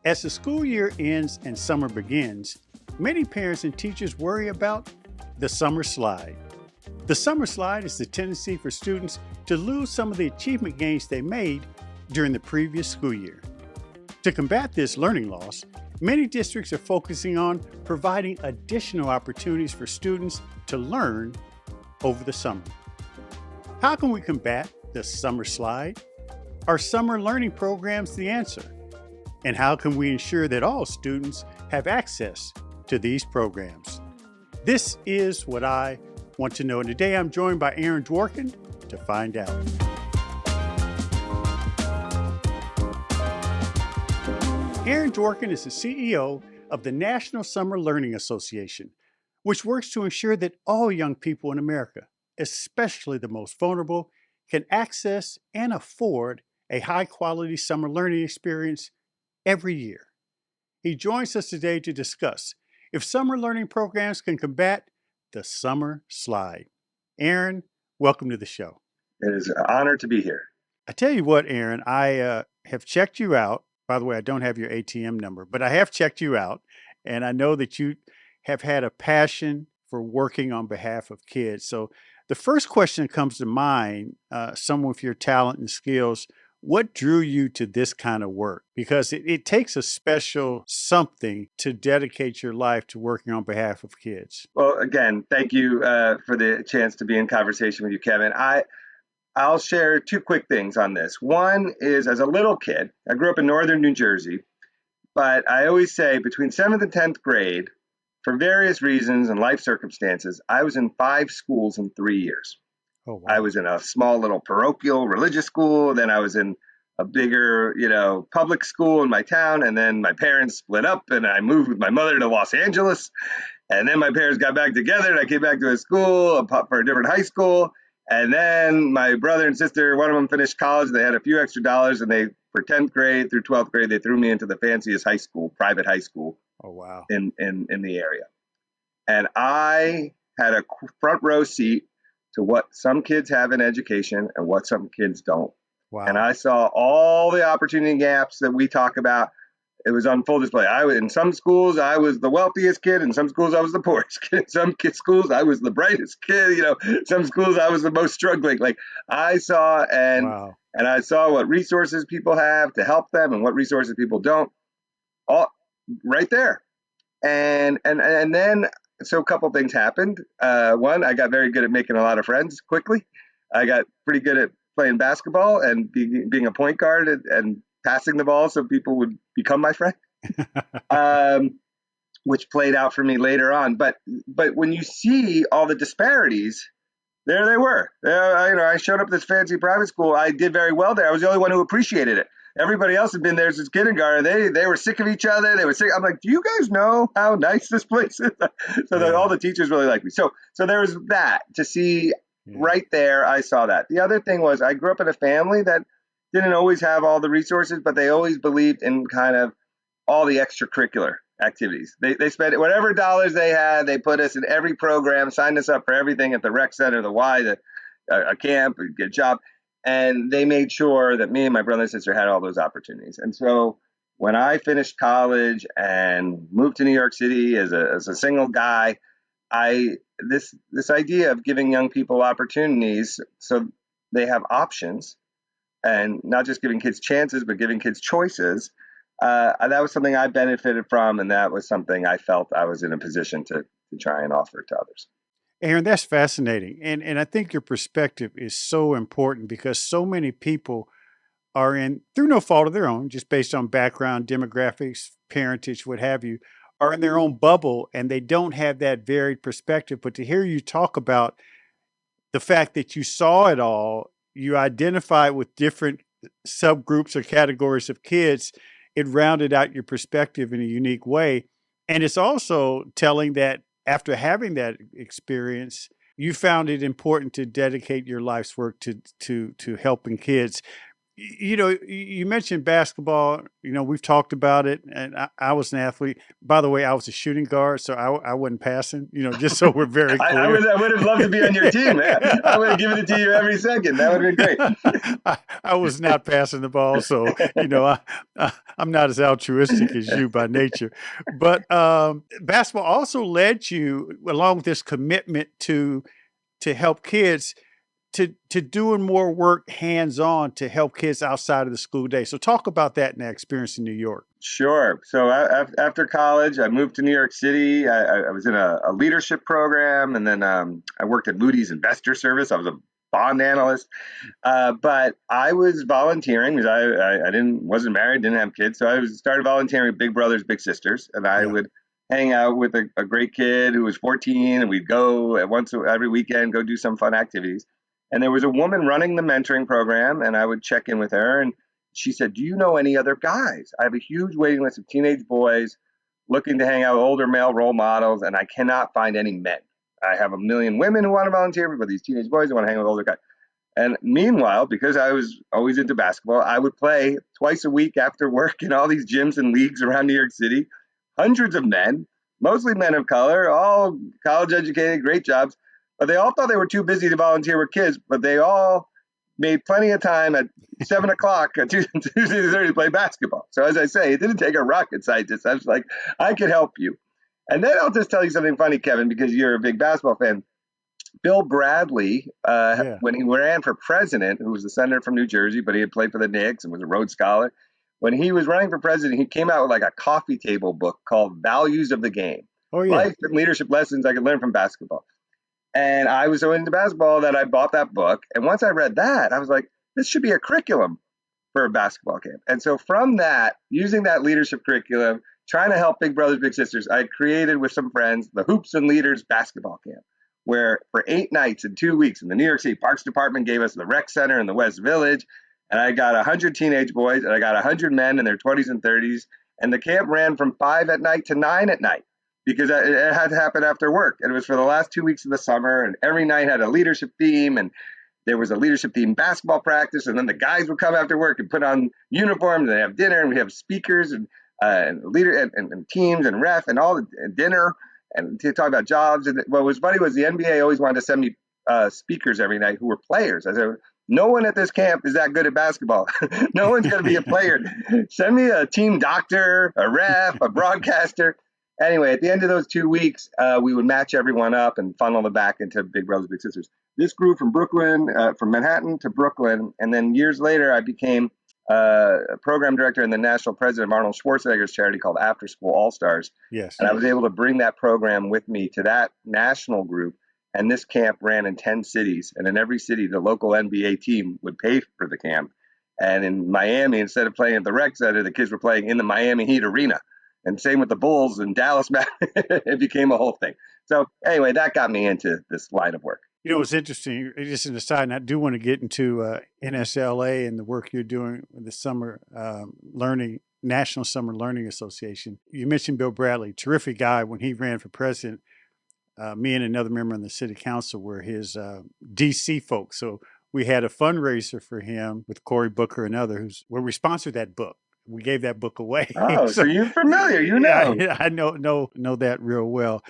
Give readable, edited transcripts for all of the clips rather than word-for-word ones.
As the school year ends and summer begins, many parents and teachers worry about the summer slide. The summer slide is the tendency for students to lose some of the achievement gains they made during the previous school year. To combat this learning loss, many districts are focusing on providing additional opportunities for students to learn over the summer. How can we combat the summer slide? Are summer learning programs the answer? And how can we ensure that all students have access to these programs? This is what I want to know. And today I'm joined by Aaron Dworkin to find out. Aaron Dworkin is the CEO of the National Summer Learning Association, which works to ensure that all young people in America, especially the most vulnerable, can access and afford a high-quality summer learning experience every year. He joins us today to discuss if summer learning programs can combat the summer slide. Aaron, welcome to the show. It is an honor to be here. I tell you what, Aaron, I have checked you out. By the way, I don't have your ATM number, but I have checked you out, and I know that you have had a passion for working on behalf of kids. So the first question that comes to mind, someone with your talent and skills, what drew you to this kind of work? Because it takes a special something to dedicate your life to working on behalf of kids. Well, again, thank you for the chance to be in conversation with you, Kevin. I'll share two quick things on this. One is, as a little kid, I grew up in northern New Jersey, but I always say between 7th and 10th grade, for various reasons and life circumstances, I was in 5 schools in 3 years. Oh, wow. I was in a small little parochial religious school. Then I was in a bigger, public school in my town. And then my parents split up and I moved with my mother to Los Angeles. And then my parents got back together and I came back to a school for a different high school. And then my brother and sister, one of them finished college. They had a few extra dollars and for 10th grade through 12th grade, they threw me into the fanciest high school, private high school. Oh, wow. In the area. And I had a front row seat to what some kids have in education and what some kids don't. Wow. And I saw all the opportunity gaps that we talk about. It was on full display. In some schools, I was the wealthiest kid. In some schools, I was the poorest kid. In some schools, I was the brightest kid. Some schools, I was the most struggling. Like I saw Wow. and I saw what resources people have to help them and what resources people don't. All right there. And then so a couple things happened. One, I got very good at making a lot of friends quickly. I got pretty good at playing basketball and being a point guard and passing the ball so people would become my friend, which played out for me later on. But when you see all the disparities, there they were. I showed up at this fancy private school. I did very well there. I was the only one who appreciated it. Everybody else had been there since kindergarten. They were sick of each other. They were sick. I'm like, do you guys know how nice this place is? All the teachers really liked me. So there was that to see right there. I saw that. The other thing was I grew up in a family that didn't always have all the resources, but they always believed in kind of all the extracurricular activities. They spent whatever dollars they had. They put us in every program, signed us up for everything at the rec center, the Y, a camp, a job. And they made sure that me and my brother and sister had all those opportunities. And so when I finished college and moved to New York City as a single guy, this idea of giving young people opportunities so they have options and not just giving kids chances, but giving kids choices, that was something I benefited from. And that was something I felt I was in a position to try and offer to others. Aaron, that's fascinating. And I think your perspective is so important because so many people are through no fault of their own, just based on background, demographics, parentage, what have you, are in their own bubble and they don't have that varied perspective. But to hear you talk about the fact that you saw it all, you identified with different subgroups or categories of kids, it rounded out your perspective in a unique way. And it's also telling that after having that experience, you found it important to dedicate your life's work to helping kids. You mentioned basketball. We've talked about it, and I was an athlete. By the way, I was a shooting guard, so I wasn't passing. Just so we're very I clear. would I would have loved to be on your team. Yeah, I would have given it to you every second. That would have been great. I was not passing the ball, so I'm not as altruistic as you by nature. But basketball also led you, along with this commitment to help kids, to doing more work hands on to help kids outside of the school day. So talk about that and that experience in New York. Sure. So after college, I moved to New York City. I was in a leadership program, and then I worked at Moody's Investor Service. I was a bond analyst, but I was volunteering because I didn't wasn't married, didn't have kids, so started volunteering with Big Brothers Big Sisters, and I Yeah. would hang out with a great kid who was 14, and we'd go every weekend, go do some fun activities. And there was a woman running the mentoring program, and I would check in with her, and she said, "Do you know any other guys? I have a huge waiting list of teenage boys looking to hang out with older male role models, and I cannot find any men. I have a million women who want to volunteer, but these teenage boys who want to hang with older guys." And meanwhile, because I was always into basketball, I would play twice a week after work in all these gyms and leagues around New York City. Hundreds of men, mostly men of color, all college educated, great jobs, but they all thought they were too busy to volunteer with kids, but they all made plenty of time at 7 o'clock on Tuesday to Thursday to play basketball. So as I say, it didn't take a rocket scientist. I was like, I could help you. And then I'll just tell you something funny, Kevin, because you're a big basketball fan. Bill Bradley, Yeah. when he ran for president, who was a senator from New Jersey, but he had played for the Knicks and was a Rhodes Scholar. When he was running for president, he came out with like a coffee table book called Values of the Game, Oh yeah. Life and Leadership Lessons I Could Learn from Basketball. And I was so into basketball that I bought that book. And once I read that, I was like, this should be a curriculum for a basketball camp. And so from that, using that leadership curriculum, trying to help Big Brothers Big Sisters, I created with some friends the Hoops and Leaders basketball camp, where for 8 nights and 2 weeks, and the New York City Parks Department gave us the rec center in the West Village, and I got 100 teenage boys, and I got 100 men in their 20s and 30s, and the camp ran from 5 at night to 9 at night because it had to happen after work, and it was for the last 2 weeks of the summer, and every night had a leadership theme, and there was a leadership themed basketball practice, and then the guys would come after work and put on uniforms and have dinner, and we have speakers and leader and teams and ref and all the and dinner and to talk about jobs. And what was funny was the NBA always wanted to send me speakers every night who were players. I said, no one at this camp is that good at basketball. No one's going to be a player. Send me a team doctor, a ref, a broadcaster. Anyway, at the end of those 2 weeks, we would match everyone up and funnel them back into Big Brothers Big Sisters. This grew from Brooklyn, from Manhattan to Brooklyn, and then years later, I became a program director and the national president of Arnold Schwarzenegger's charity called After School All Stars. Yes. And I was able to bring that program with me to that national group. And this camp ran in 10 cities. And in every city, the local NBA team would pay for the camp. And in Miami, instead of playing at the rec center, the kids were playing in the Miami Heat arena. And same with the Bulls in Dallas. It became a whole thing. So anyway, that got me into this line of work. It's interesting. Just an aside, and I do want to get into NSLA and the work you're doing with the Summer Learning National Summer Learning Association. You mentioned Bill Bradley, terrific guy. When he ran for president, me and another member on the city council were his DC folks. So we had a fundraiser for him with Cory Booker and others where we sponsored that book. We gave that book away. Oh, so you're familiar, you know. Yeah, I know that real well.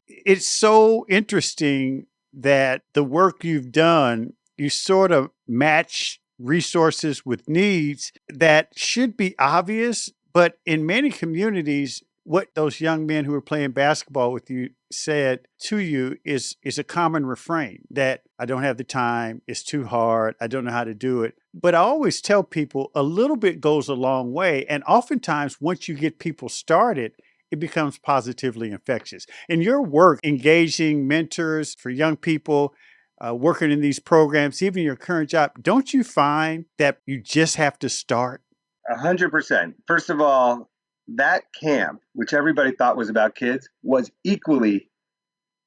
It's so interesting that the work you've done, you sort of match resources with needs that should be obvious, but in many communities, what those young men who are playing basketball with you said to you is a common refrain that I don't have the time, it's too hard, I don't know how to do it. But I always tell people a little bit goes a long way. And oftentimes, once you get people started, it becomes positively infectious. In your work, engaging mentors for young people, working in these programs, even your current job, don't you find that you just have to start? 100%. First of all, that camp, which everybody thought was about kids, was equally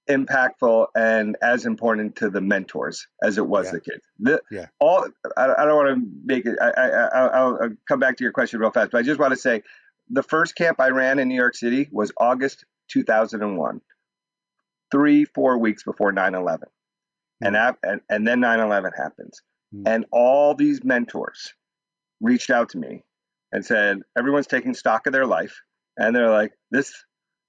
impactful and as important to the mentors as it was the kids. I don't want to make it. I'll come back to your question real fast, but I just want to say the first camp I ran in New York City was August 2001, 3-4 weeks before 9/11, and then 9/11 happens. Mm. And all these mentors reached out to me and said, everyone's taking stock of their life. And they're like, this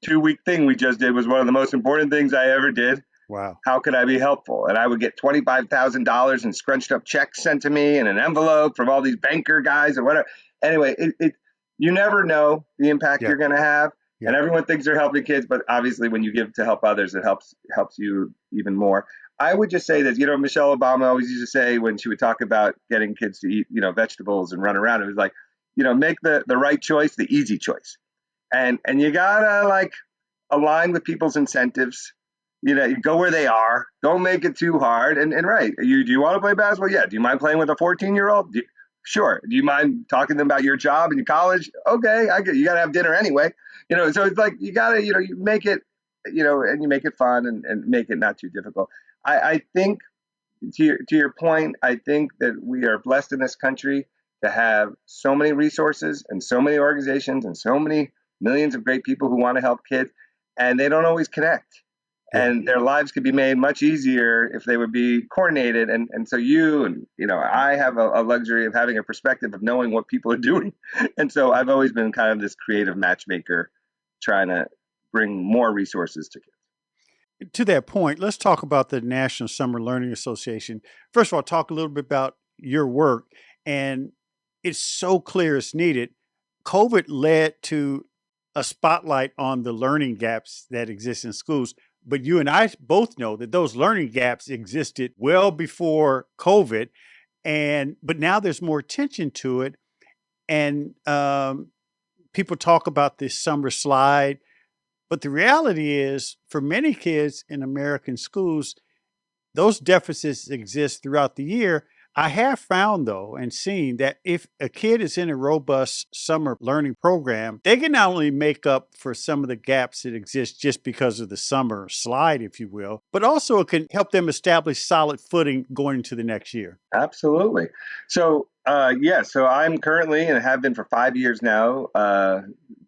2 week thing we just did was one of the most important things I ever did. Wow. How could I be helpful? And I would get $25,000 in scrunched up checks sent to me in an envelope from all these banker guys or whatever. Anyway, you never know the impact Yeah. you're going to have. Yeah. And everyone thinks they're helping kids, but obviously when you give to help others, it helps you even more. I would just say that, Michelle Obama always used to say when she would talk about getting kids to eat, vegetables and run around, it was like, make the right choice, the easy choice. And you gotta like align with people's incentives. You go where they are. Don't make it too hard. And right, do you want to play basketball? Yeah. Do you mind playing with a 14-year-old? Sure. Do you mind talking to them about your job in college? Okay, I get. You got to have dinner anyway. So it's like you gotta, you make it, and you make it fun and make it not too difficult. I think to your point, I think that we are blessed in this country to have so many resources and so many organizations and so many millions of great people who want to help kids, and they don't always connect. Yeah. And their lives could be made much easier if they would be coordinated. And so I have a luxury of having a perspective of knowing what people are doing. And so I've always been kind of this creative matchmaker trying to bring more resources to kids. To that point, let's talk about the National Summer Learning Association. First of all, talk a little bit about your work. And it's so clear it's needed. COVID led to a spotlight on the learning gaps that exist in schools. But you and I both know that those learning gaps existed well before COVID. But now there's more attention to it. And people talk about this summer slide. But the reality is, for many kids in American schools, those deficits exist throughout the year. I have found, though, and seen that if a kid is in a robust summer learning program, they can not only make up for some of the gaps that exist just because of the summer slide, if you will, but also it can help them establish solid footing going into the next year. Absolutely. So, so I'm currently and have been for 5 years now,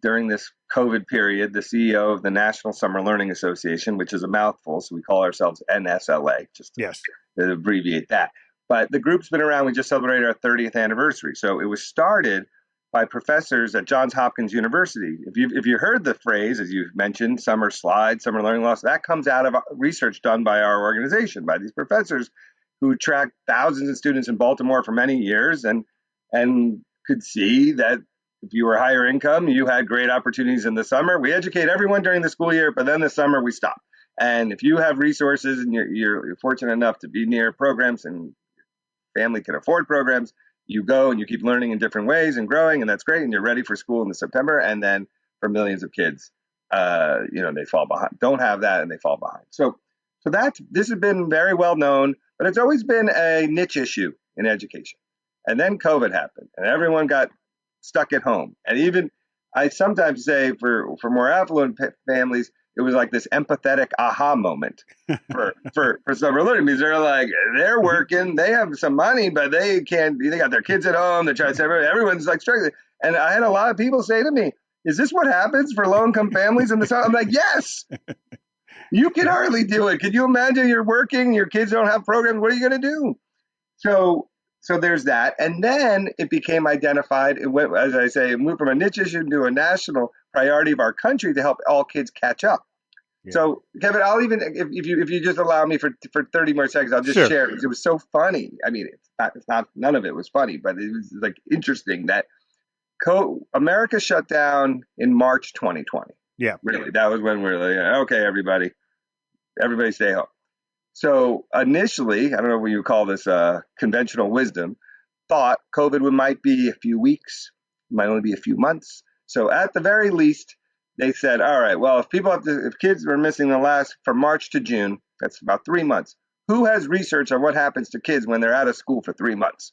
during this COVID period, the CEO of the National Summer Learning Association, which is a mouthful. So we call ourselves NSLA, just Yes. to abbreviate that. But the group's been around. We just celebrated our 30th anniversary. So it was started by professors at Johns Hopkins University. If you heard the phrase, as you mentioned, summer slide, summer learning loss, that comes out of research done by our organization, by these professors who tracked thousands of students in Baltimore for many years and could see that if you were higher income, you had great opportunities in the summer. We educate everyone during the school year, but then the summer we stop. And if you have resources and you're fortunate enough to be near programs and family can afford programs, you go and you keep learning in different ways and growing, and that's great. And you're ready for school in the September. And then for millions of kids, they fall behind. Don't have that, and they fall behind. So this has been very well known, but it's always been a niche issue in education. And then COVID happened, and everyone got stuck at home. And even I sometimes say for more affluent families, it was like this empathetic aha moment for summer learning, because they're working, they have some money, but they can't. They got their kids at home. They're trying to say everyone's like struggling. And I had a lot of people say to me, "Is this what happens for low income families in the summer?" I'm like, "Yes." You can hardly do it. Can you imagine you're working, your kids don't have programs? What are you going to do? So there's that. And then it became identified. It went, as I say, it moved from a niche issue to a national priority of our country to help all kids catch up. Yeah. So, Kevin, I'll even, if you just allow me for 30 more seconds, I'll just share it. It was so funny. I mean, it's not, none of it was funny, but it was like interesting that America shut down in March 2020. Yeah. Really. That was when we were like, okay, everybody stay home. So initially, I don't know what you call this, conventional wisdom, thought COVID might be a few weeks, might only be a few months. So at the very least, they said, all right, well, if kids were missing from March to June, that's about 3 months. Who has research on what happens to kids when they're out of school for 3 months?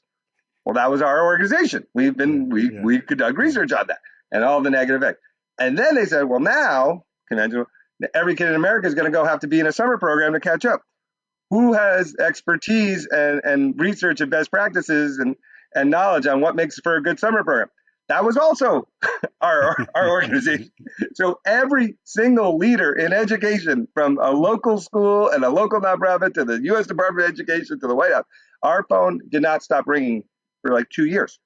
Well, that was our organization. We conduct research on that and all the negative effects. And then they said, well, now conventional, every kid in America is going to have to be in a summer program to catch up. Who has expertise and research and best practices and knowledge on what makes for a good summer program? That was also our organization. So every single leader in education, from a local school and a local nonprofit to the U.S. Department of Education to the White House, our phone did not stop ringing for like 2 years.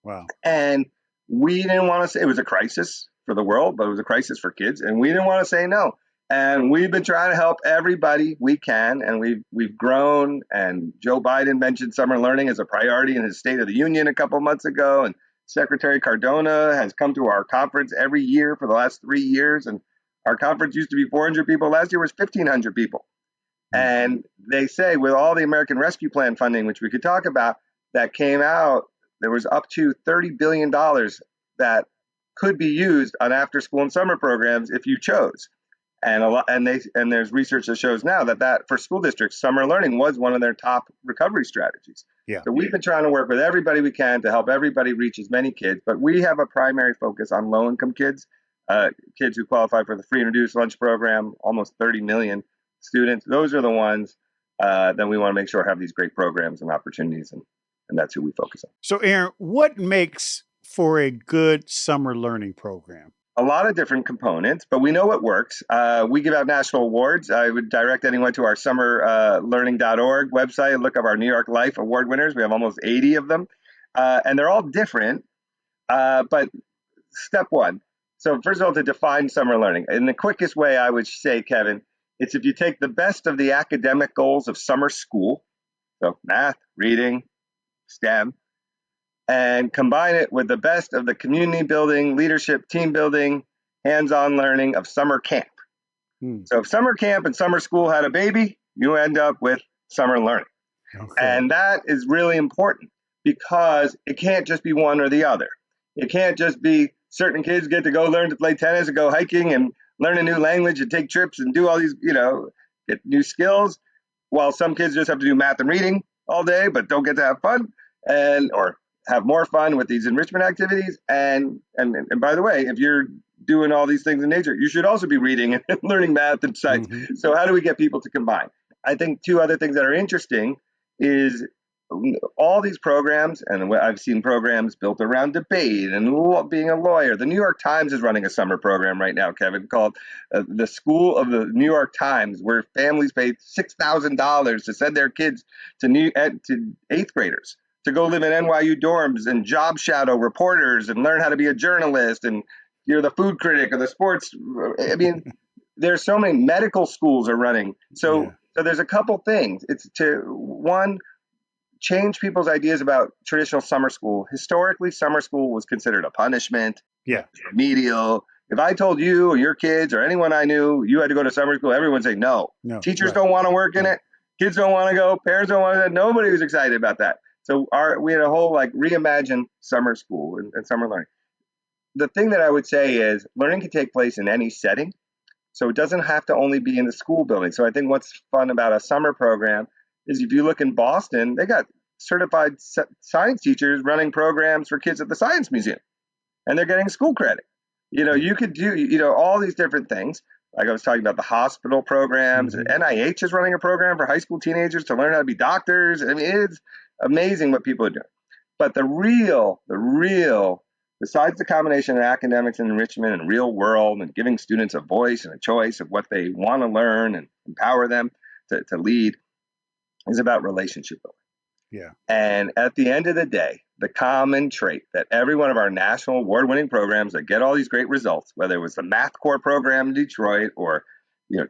Wow. And we didn't want to say it was a crisis for the world, but it was a crisis for kids, and we didn't want to say no. And we've been trying to help everybody we can, and we've grown. And Joe Biden mentioned summer learning as a priority in his State of the Union a couple months ago, and Secretary Cardona has come to our conference every year for the last 3 years. And our conference used to be 400 people. Last year was 1,500 people. And they say with all the American Rescue Plan funding, which we could talk about, that came out, there was up to $30 billion that could be used on after school and summer programs if you chose. And there's research that shows now that for school districts, summer learning was one of their top recovery strategies. Yeah. So we've been trying to work with everybody we can to help everybody reach as many kids, but we have a primary focus on low-income kids, kids who qualify for the free and reduced lunch program, almost 30 million students. Those are the ones that we want to make sure have these great programs and opportunities, and that's who we focus on. So, Aaron, what makes for a good summer learning program? A lot of different components, but we know what works. We give out national awards. I would direct anyone to our summerlearning.org website and look up our New York Life Award winners. We have almost 80 of them, and they're all different. But step one. So first of all, to define summer learning, in the quickest way, I would say, Kevin, it's if you take the best of the academic goals of summer school, so math, reading, STEM, and combine it with the best of the community building, leadership, team building, hands-on learning of summer camp. So if summer camp and summer school had a baby, you end up with summer learning. Okay. And that is really important because it can't just be one or the other. It can't just be certain kids get to go learn to play tennis and go hiking and learn a new language and take trips and do all these, get new skills, while some kids just have to do math and reading all day but don't get to have fun or have more fun with these enrichment activities. And by the way, if you're doing all these things in nature, you should also be reading and learning math and science. Mm-hmm. So how do we get people to combine? I think two other things that are interesting is all these programs, and I've seen programs built around debate and being a lawyer. The New York Times is running a summer program right now, Kevin, called the School of the New York Times, where families pay $6,000 to send their kids to eighth graders to go live in NYU dorms and job shadow reporters and learn how to be a journalist, and you're the food critic or the sports. I mean, there's so many medical schools are running. So there's a couple things. It's one, change people's ideas about traditional summer school. Historically, summer school was considered a punishment, remedial. If I told you or your kids or anyone I knew you had to go to summer school, everyone would say no. Teachers don't want to work in it. Kids don't want to go. Parents don't want to. Nobody was excited about that. So we had a whole reimagine summer school and summer learning. The thing that I would say is learning can take place in any setting. So it doesn't have to only be in the school building. So I think what's fun about a summer program is if you look in Boston, they got certified science teachers running programs for kids at the Science Museum, and they're getting school credit. You could do, all these different things. Like I was talking about the hospital programs. Mm-hmm. NIH is running a program for high school teenagers to learn how to be doctors. I mean, it's amazing what people are doing. But the real, besides the combination of academics and enrichment and real world and giving students a voice and a choice of what they want to learn and empower them to lead, is about relationship building. Yeah. And at the end of the day, the common trait that every one of our national award-winning programs that get all these great results, whether it was the Math Corps program in Detroit or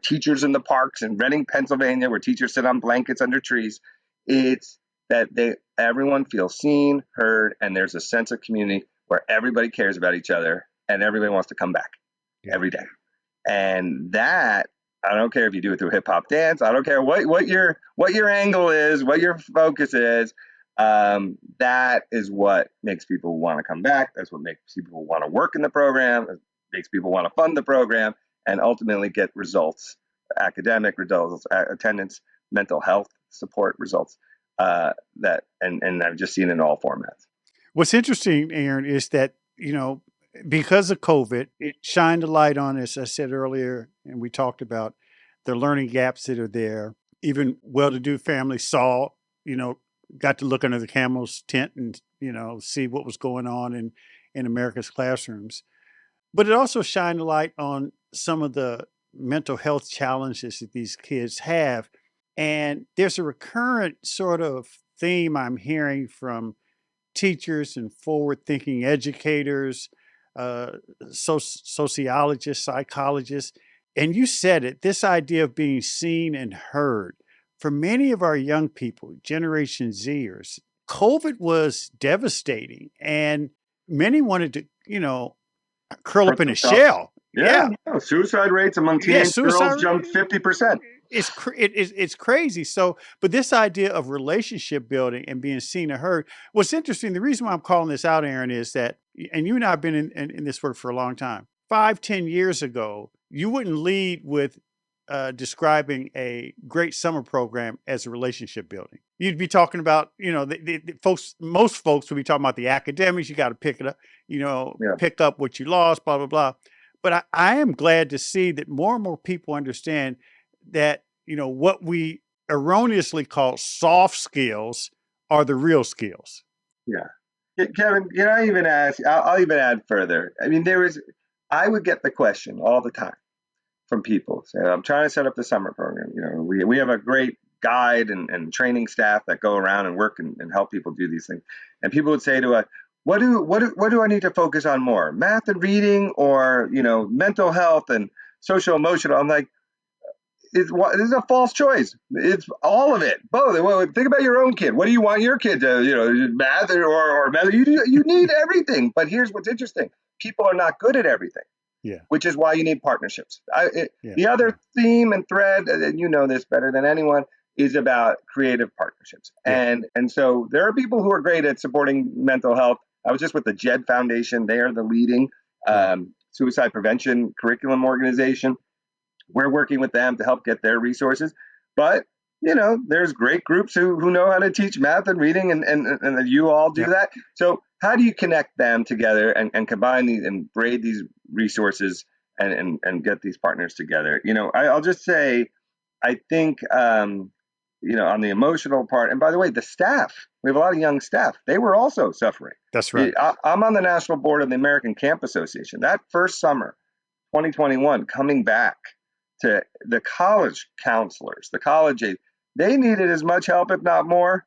Teachers in the Parks in Reading, Pennsylvania, where teachers sit on blankets under trees, it's that everyone feels seen, heard, and there's a sense of community where everybody cares about each other and everybody wants to come back every day. And that, I don't care if you do it through hip hop dance. I don't care what your angle is, what your focus is. That is what makes people want to come back. That's what makes people want to work in the program. It makes people want to fund the program and ultimately get results, academic results, attendance, mental health support results. And I've just seen it in all formats. What's interesting, Aaron, is that because of COVID, it shined a light on, as I said earlier, and we talked about the learning gaps that are there. Even well-to-do families saw, got to look under the camel's tent and, see what was going on in America's classrooms. But it also shined a light on some of the mental health challenges that these kids have. And there's a recurrent sort of theme I'm hearing from teachers and forward thinking educators, uh, sociologists, psychologists. And you said it, this idea of being seen and heard. For many of our young people, Generation Zers, COVID was devastating. And many wanted to, curl Hurt up in a themselves. shell. Yeah, Yeah. yeah. Suicide rates among Yeah. teenage girls Suicide jumped 50%. it's crazy. So, but this idea of relationship building and being seen and heard. What's interesting, the reason why I'm calling this out, Aaron, is that, and you and I have been in this work for a long time. 5, 10 years ago, you wouldn't lead with describing a great summer program as a relationship building. You'd be talking about, the folks, most folks would be talking about the academics. You got to pick it up, Yeah. pick up what you lost, blah, blah, blah. But I am glad to see that more and more people understand that, what we erroneously call soft skills are the real skills. Yeah. Kevin, can I even ask? I'll even add further. I mean, I would get the question all the time from people. So I'm trying to set up the summer program. We have a great guide and training staff that go around and work and help people do these things. And people would say to us, what do I need to focus on more? Math and reading, or, mental health and social emotional? I'm like, this is a false choice. It's all of it, both. Well, think about your own kid. What do you want your kid to, math or math? You need everything. But here's what's interesting: people are not good at everything. Yeah. Which is why you need partnerships. Yeah. The other theme and thread, and you know this better than anyone, is about creative partnerships. Yeah. And so there are people who are great at supporting mental health. I was just with the JED Foundation. They are the leading suicide prevention curriculum organization. We're working with them to help get their resources. But, there's great groups who know how to teach math and reading, and you all do that. So how do you connect them together and combine these and braid these resources and get these partners together? I'll just say, I think, on the emotional part, and by the way, the staff, we have a lot of young staff. They were also suffering. That's right. I'm on the national board of the American Camp Association. That first summer, 2021, coming back to the college counselors, the college aides, they needed as much help, if not more,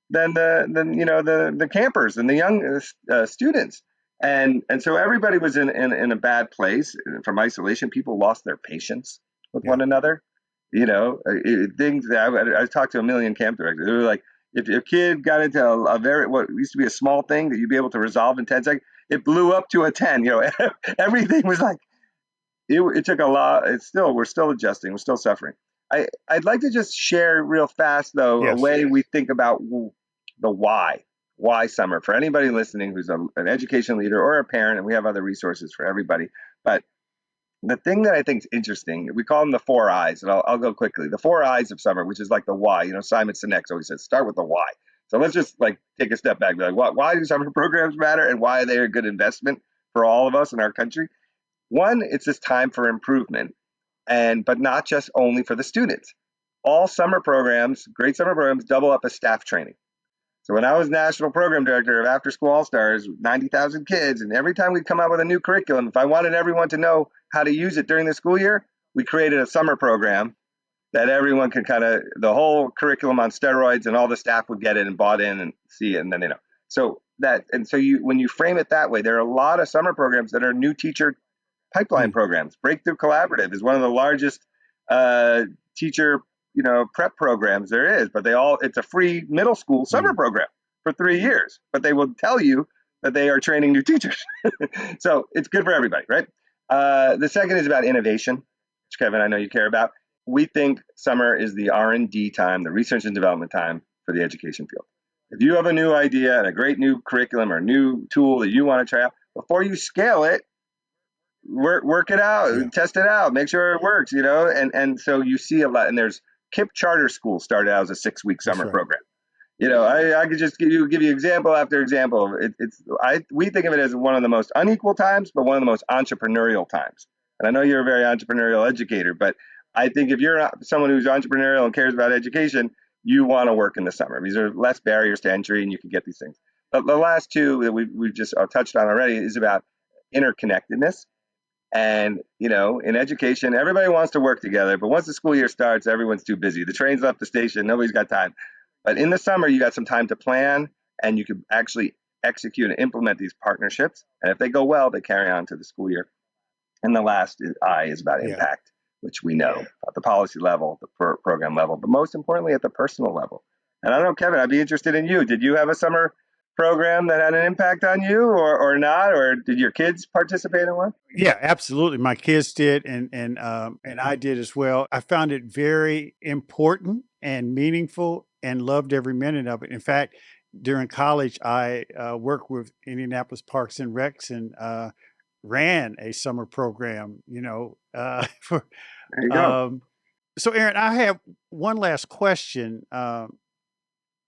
than the campers and the young students. And so everybody was in a bad place from isolation. People lost their patience with one another. Things that I talked to a million camp directors. They were like, if your kid got into what used to be a small thing that you'd be able to resolve in 10 seconds, it blew up to a 10. Everything was like, it took a lot. We're still adjusting. We're still suffering. I'd like to just share real fast, though, a way we think about the why summer, for anybody listening who's an education leader or a parent, and we have other resources for everybody. But the thing that I think is interesting, we call them the 4 I's, and I'll go quickly. The 4 I's of summer, which is like the why. Simon Sinek always says, start with the why. So let's just take a step back and be like, why do summer programs matter, and why are they a good investment for all of us in our country? One, it's this time for improvement, but not just only for the students. All summer programs, great summer programs, double up as staff training. So when I was national program director of After School All Stars, 90,000 kids, and every time we'd come out with a new curriculum, if I wanted everyone to know how to use it during the school year, we created a summer program that everyone could the whole curriculum on steroids, and all the staff would get it and bought in and see it, and then So when you frame it that way, there are a lot of summer programs that are new teacher pipeline programs. Breakthrough Collaborative is one of the largest teacher prep programs there is, but it's a free middle school summer program for 3 years, but they will tell you that they are training new teachers. So it's good for everybody, right? The second is about innovation, which, Kevin, I know you care about. We think summer is the R&D time, the research and development time for the education field. If you have a new idea and a great new curriculum or new tool that you want to try out, before you scale it, work it out, test it out, make sure it works, and so you see a lot. And there's KIPP charter school started out as a 6-week summer program. I could just give you example after example. We think of it as one of the most unequal times, but one of the most entrepreneurial times. And I know you're a very entrepreneurial educator, but I think if you're someone who's entrepreneurial and cares about education, you want to work in the summer. These are less barriers to entry, and you can get these things. The last two that we've just touched on already is about interconnectedness. And, in education, everybody wants to work together, but once the school year starts, everyone's too busy. The train's left the station, nobody's got time. But in the summer, you got some time to plan and you can actually execute and implement these partnerships. And if they go well, they carry on to the school year. And the last I is about Yeah. impact, which we know at the policy level, the program level, but most importantly at the personal level. And I don't know, Kevin, I'd be interested in you. Did you have a summer program that had an impact on you or not? Or did your kids participate in one? Yeah, absolutely. My kids did, and I did as well. I found it very important and meaningful, and loved every minute of it. In fact, during college, I worked with Indianapolis Parks and Recs and ran a summer program. For There you go. so Aaron, I have one last question, and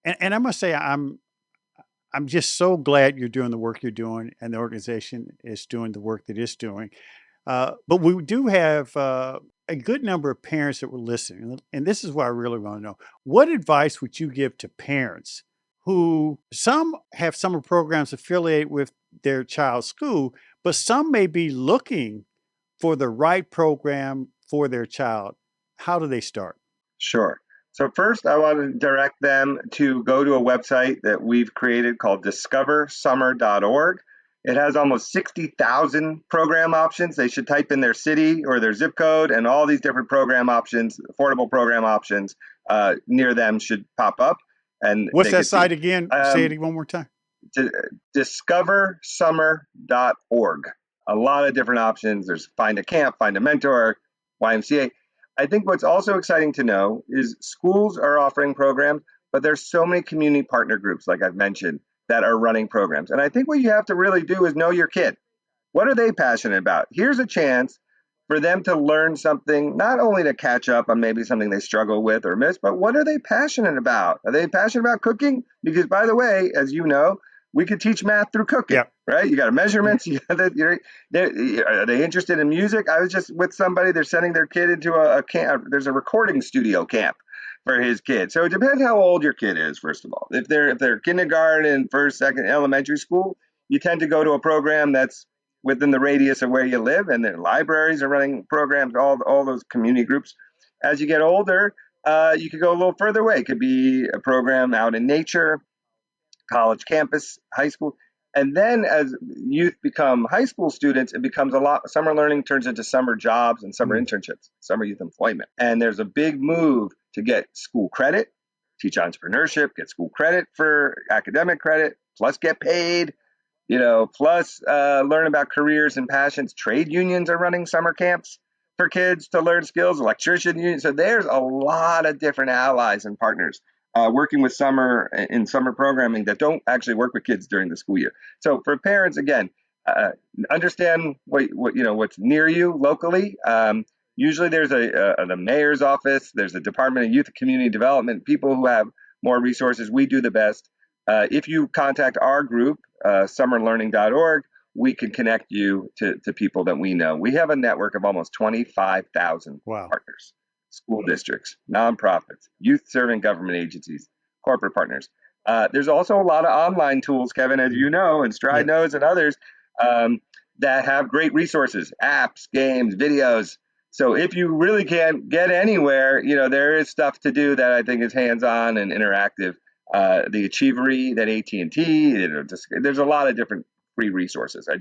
I must say I'm just so glad you're doing the work you're doing and the organization is doing the work that it's doing. But we do have a good number of parents that were listening. And this is what I really want to know. What advice would you give to parents who some have summer programs affiliated with their child's school, but some may be looking for the right program for their child? How do they start? Sure. So first, I want to direct them to go to a website that we've created called discoversummer.org. It has almost 60,000 program options. They should type in their city or their zip code, and all these different program options, affordable program options near them should pop up. And What's that site again? Say it one more time. Discoversummer.org. A lot of different options. There's Find a Camp, Find a Mentor, YMCA. I think what's also exciting to know is schools are offering programs, but there's so many community partner groups, like I've mentioned, that are running programs. And I think what you have to really do is know your kid. What are they passionate about? Here's a chance for them to learn something, not only to catch up on maybe something they struggle with or miss, but what are they passionate about? Are they passionate about cooking? Because, by the way, as you know, we could teach math through cooking, right? You got measurements. Are they interested in music? I was just with somebody. They're sending their kid into a camp. There's a recording studio camp for his kid. So it depends how old your kid is. First of all, if they're kindergarten, first, second, elementary school, you tend to go to a program that's within the radius of where you live, and then libraries are running programs. All those community groups. As you get older, you could go a little further away. It could be a program out in nature, college campus, high school. And then as youth become high school students, it becomes a lot. Summer learning turns into summer jobs and summer internships, summer youth employment. And there's a big move to get school credit, teach entrepreneurship, get school credit for academic credit, plus get paid, plus learn about careers and passions. Trade unions are running summer camps for kids to learn skills, electrician unions. So there's a lot of different allies and partners working with summer programming that don't actually work with kids during the school year. So for parents, again, understand what's near you locally. Usually there's the mayor's office, there's the Department of Youth and Community Development, people who have more resources. We do the best. If you contact our group, summerlearning.org, we can connect you to people that we know. We have a network of almost 25,000 partners. School districts, nonprofits, youth-serving government agencies, corporate partners. There's also a lot of online tools, Kevin, as you know, and Stride knows, and others that have great resources, apps, games, videos. So if you really can't get anywhere, there is stuff to do that I think is hands-on and interactive. The Achievery, that AT&T, there's a lot of different free resources. I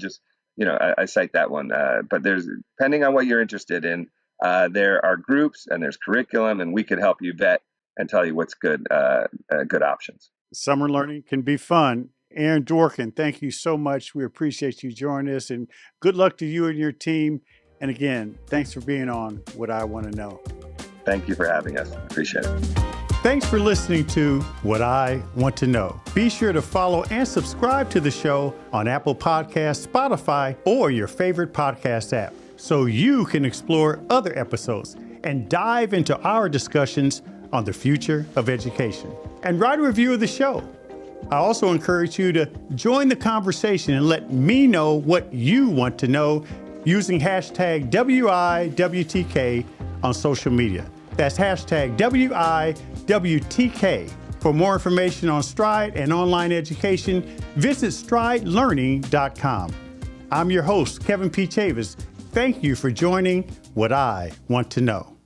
cite that one. But depending on what you're interested in, there are groups and there's curriculum, and we could help you vet and tell you what's good options. Summer learning can be fun. Aaron Dworkin, thank you so much. We appreciate you joining us, and good luck to you and your team. And again, thanks for being on What I Want to Know. Thank you for having us. Appreciate it. Thanks for listening to What I Want to Know. Be sure to follow and subscribe to the show on Apple Podcasts, Spotify, or your favorite podcast app, so you can explore other episodes and dive into our discussions on the future of education. And write a review of the show. I also encourage you to join the conversation and let me know what you want to know using hashtag WIWTK on social media. That's hashtag WIWTK For more information on Stride and online education, visit stridelearning.com. I'm your host, Kevin P. Chavous. Thank you for joining What I Want to Know.